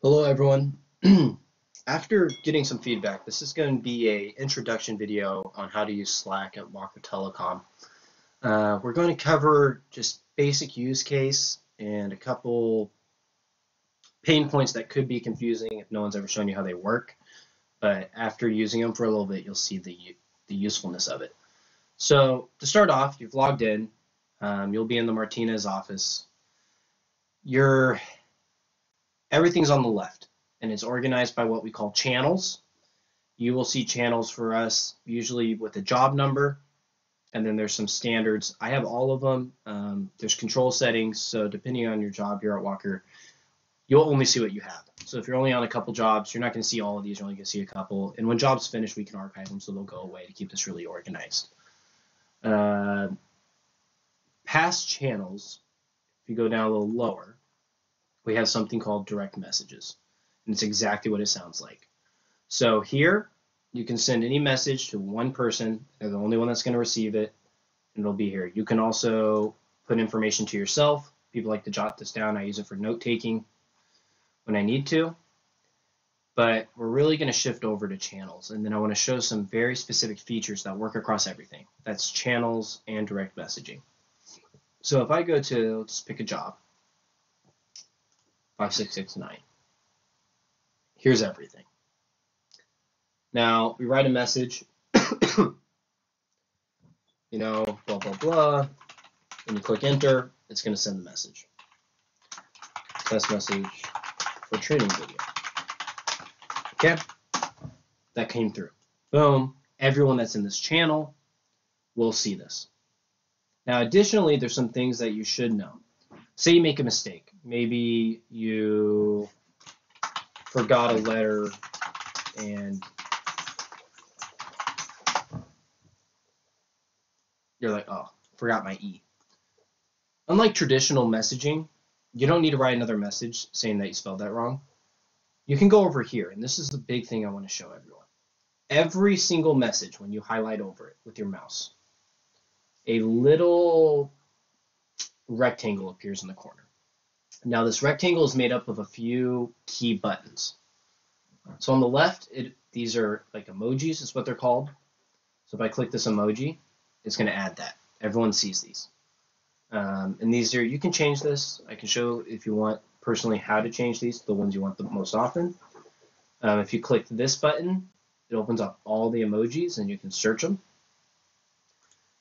Hello everyone. After getting some feedback, this is going to be a introduction video on how to use Slack at Walker Telecom. We're going to cover just basic use case and a couple pain points that could be confusing if no one's ever shown you how they work. But after using them for a little bit, you'll see the usefulness of it. So to start off, you've logged in. You'll be in the Martinez office. Everything's on the left, and it's organized by what we call channels. You will see channels for us, usually with a job number, and then there's some standards. I have all of them. There's control settings, so depending on your job here at Walker, you'll only see what you have. So if you're only on a couple jobs, you're not going to see all of these, you're only going to see a couple. And when jobs finish, we can archive them, so they'll go away to keep this really organized. Past channels, if you go down a little lower, we have something called direct messages, and it's exactly what it sounds like. So here, you can send any message to one person. They're the only one that's going to receive it, and it'll be here. You can also put information to yourself. People like to jot this down. I use it for note-taking when I need to. But we're really going to shift over to channels, and then I want to show some very specific features that work across everything. That's channels and direct messaging. So if I go to, let's pick a job, 5669. Here's everything. Now we write a message, blah, blah, blah. When you click enter, it's going to send the message. Test message for training video. Okay, that came through. Boom. Everyone that's in this channel will see this. Now, additionally, there's some things that you should know. Say you make a mistake. Maybe you forgot a letter and you're like, oh, forgot my E. Unlike traditional messaging, you don't need to write another message saying that you spelled that wrong. You can go over here, and this is the big thing I want to show everyone. Every single message, when you highlight over it with your mouse, a little rectangle appears in the corner. Now this rectangle is made up of a few key buttons. So on the left, these are like emojis, is what they're called. So if I click this emoji, it's going to add that. Everyone sees these. And these are, you can change this. I can show if you want personally how to change these, the ones you want the most often. If you click this button, it opens up all the emojis and you can search them.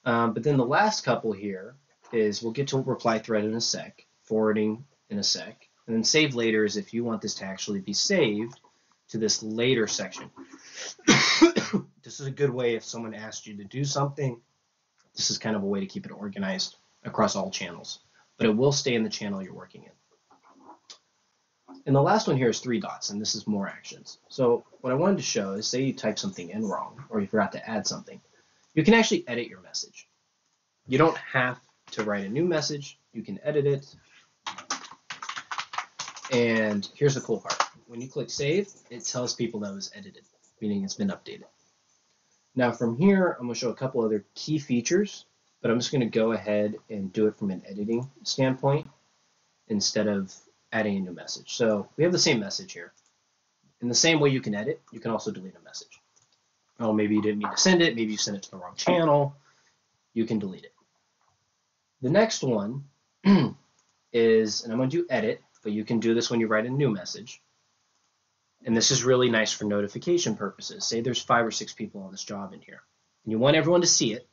But then the last couple here is, we'll get to reply thread in a sec, forwarding in a sec, and then save later is if you want this to actually be saved to this later section. This is a good way if someone asked you to do something. This is kind of a way to keep it organized across all channels, but it will stay in the channel you're working in. And the last one here is 3 dots, and this is more actions. So what I wanted to show is, say you type something in wrong, or you forgot to add something, you can actually edit your message. You don't have to write a new message, you can edit it. And here's the cool part. When you click save, it tells people that it was edited, meaning it's been updated. Now from here, I'm going to show a couple other key features, but I'm just going to go ahead and do it from an editing standpoint instead of adding a new message. So we have the same message here. In the same way you can edit, you can also delete a message. Oh, maybe you didn't mean to send it, maybe you sent it to the wrong channel, you can delete it. The next one is, and I'm going to do edit, but you can do this when you write a new message. And this is really nice for notification purposes. Say there's 5 or 6 people on this job in here, and you want everyone to see it,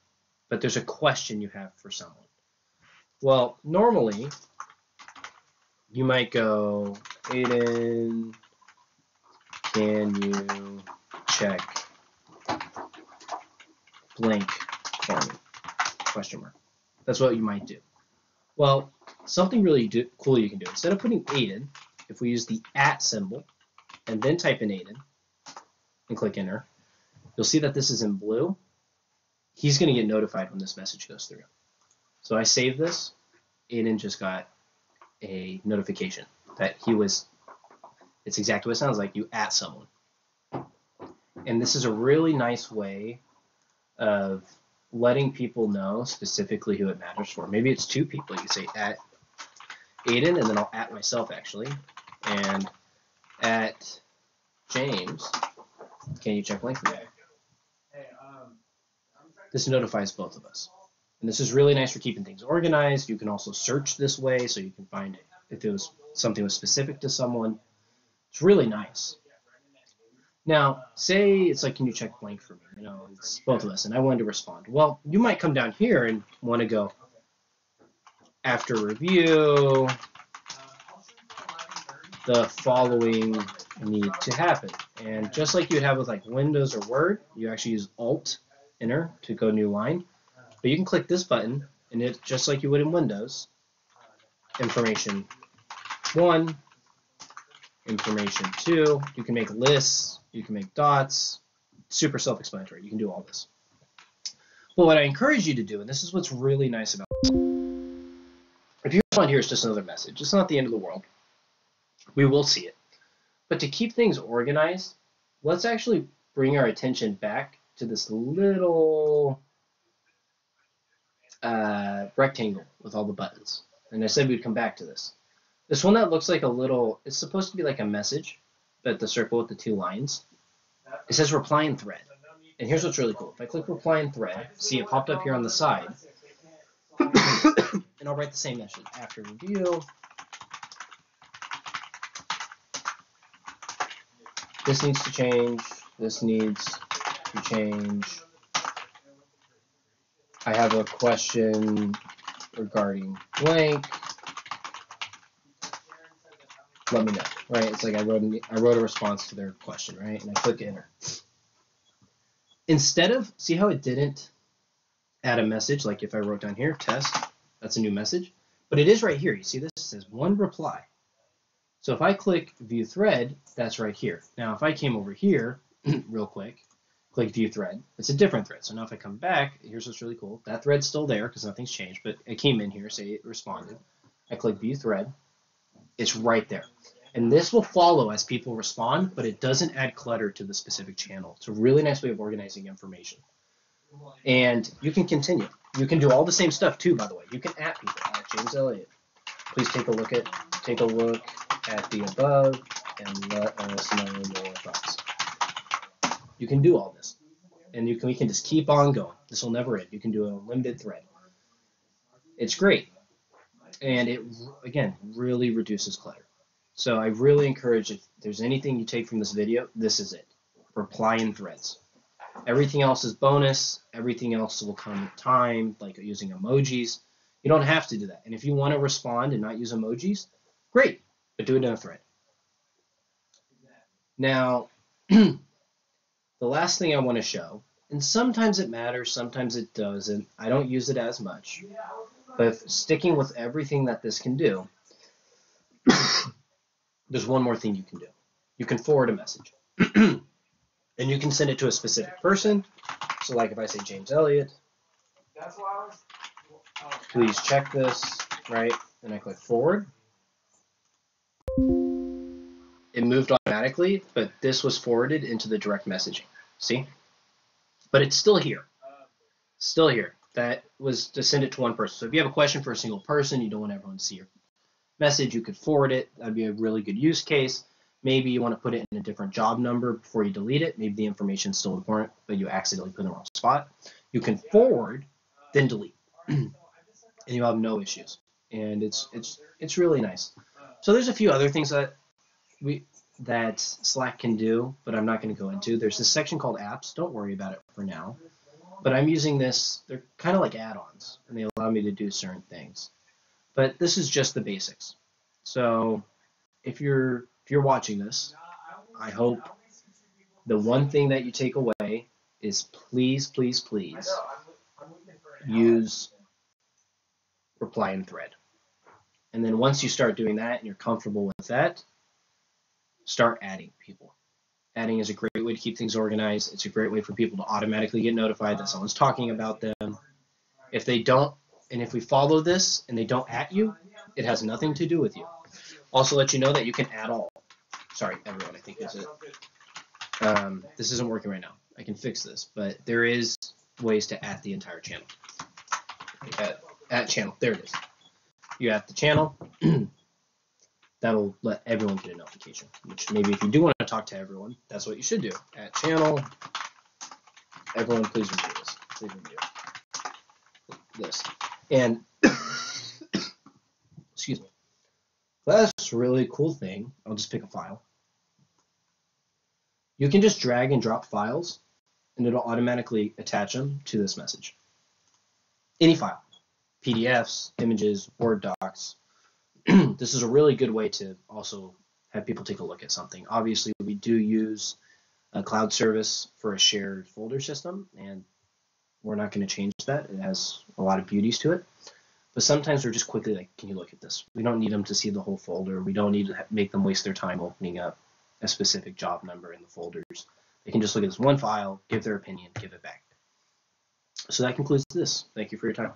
but there's a question you have for someone. Well, normally, you might go, Aiden, can you check blank for me? Question mark. That's what you might do. Well, something really cool you can do. Instead of putting Aiden, if we use the @ symbol and then type in Aiden and click enter, you'll see that this is in blue. He's going to get notified when this message goes through. So I save this. Aiden just got a notification that it's exactly what it sounds like, you @ someone. And this is a really nice way of letting people know specifically who it matters for. Maybe it's 2 people. You say @ Aiden, and then I'll @ myself actually, and at James, can you check link for me? This notifies both of us. And this is really nice for keeping things organized. You can also search this way so you can find it if it was something was specific to someone. It's really nice. Now, say it's like, can you check blank for me? You know, it's both of us, and I wanted to respond. Well, you might come down here and want to go, after review, the following need to happen. And just like you'd have with like Windows or Word, you actually use Alt, Enter to go new line. But you can click this button, and it just like you would in Windows, information 1, information 2. You can make lists, you can make dots. Super self-explanatory. You can do all this. But what I encourage you to do, and this is what's really nice about this, if you respond here, it's just another message. It's not the end of the world. We will see it. But to keep things organized, let's actually bring our attention back to this little rectangle with all the buttons. And I said we'd come back to this. This one that looks like a little, it's supposed to be like a message, but the circle with the 2 lines. It says reply and thread. And here's what's really cool. If I click reply and thread, see it popped up here on the side. And I'll write the same message. After review, this needs to change. This needs to change. I have a question regarding blank. Let me know, right? It's like I wrote a response to their question, right? And I click enter. Instead of, see how it didn't add a message, like if I wrote down here, test, that's a new message. But it is right here. You see this? It says 1 reply. So if I click view thread, that's right here. Now if I came over here, real quick, click view thread, it's a different thread. So now if I come back, here's what's really cool. That thread's still there because nothing's changed, but it came in here, say it responded. I click view thread, it's right there. And this will follow as people respond, but it doesn't add clutter to the specific channel. It's a really nice way of organizing information. And you can continue. You can do all the same stuff too, by the way. You can at people, at James Elliott. Please take a look at the above and let us know your thoughts. You can do all this. And we can just keep on going. This will never end. You can do an unlimited thread. It's great. And it, again, really reduces clutter. So I really encourage, if there's anything you take from this video, this is it. Reply in threads. Everything else is bonus. Everything else will come with time, like using emojis. You don't have to do that. And if you want to respond and not use emojis, great, but do it in a thread. Now, the last thing I want to show, and sometimes it matters, sometimes it doesn't. I don't use it as much. But sticking with everything that this can do, there's one more thing you can do. You can forward a message. And you can send it to a specific person. So like if I say James Elliott, please check this, right? And I click forward. It moved automatically, but this was forwarded into the direct messaging. See? But it's still here. Still here. That was to send it to one person. So if you have a question for a single person, you don't want everyone to see your message, you could forward it. That'd be a really good use case. Maybe you want to put it in a different job number before you delete it. Maybe the information's still important, but you accidentally put it in the wrong spot. You can forward, then delete, and you'll have no issues. And it's really nice. So there's a few other things that Slack can do, but I'm not going to go into. There's this section called apps. Don't worry about it for now. But I'm using this. They're kind of like add-ons, and they allow me to do certain things. But this is just the basics. So if you're watching this, I hope the one thing that you take away is please, please, please use reply and thread. And then once you start doing that and you're comfortable with that, start adding people. Adding is a great way to keep things organized. It's a great way for people to automatically get notified that someone's talking about them. If they don't, and if we follow this and they don't at you, it has nothing to do with you. Also let you know that you can add all. Sorry, everyone, I think is it. This isn't working right now. I can fix this, but there is ways to add the entire channel. Add channel, there it is. You add the channel. That'll let everyone get a notification, which maybe if you do want to talk to everyone, that's what you should do. At channel, everyone please review this. Please review this. And, excuse me. That's a really cool thing. I'll just pick a file. You can just drag and drop files, and it'll automatically attach them to this message. Any file. PDFs, images, Word docs. This is a really good way to also have people take a look at something. Obviously, we do use a cloud service for a shared folder system, and we're not going to change that. It has a lot of beauties to it. But sometimes we're just quickly like, can you look at this? We don't need them to see the whole folder. We don't need to make them waste their time opening up a specific job number in the folders. They can just look at this one file, give their opinion, give it back. So that concludes this. Thank you for your time.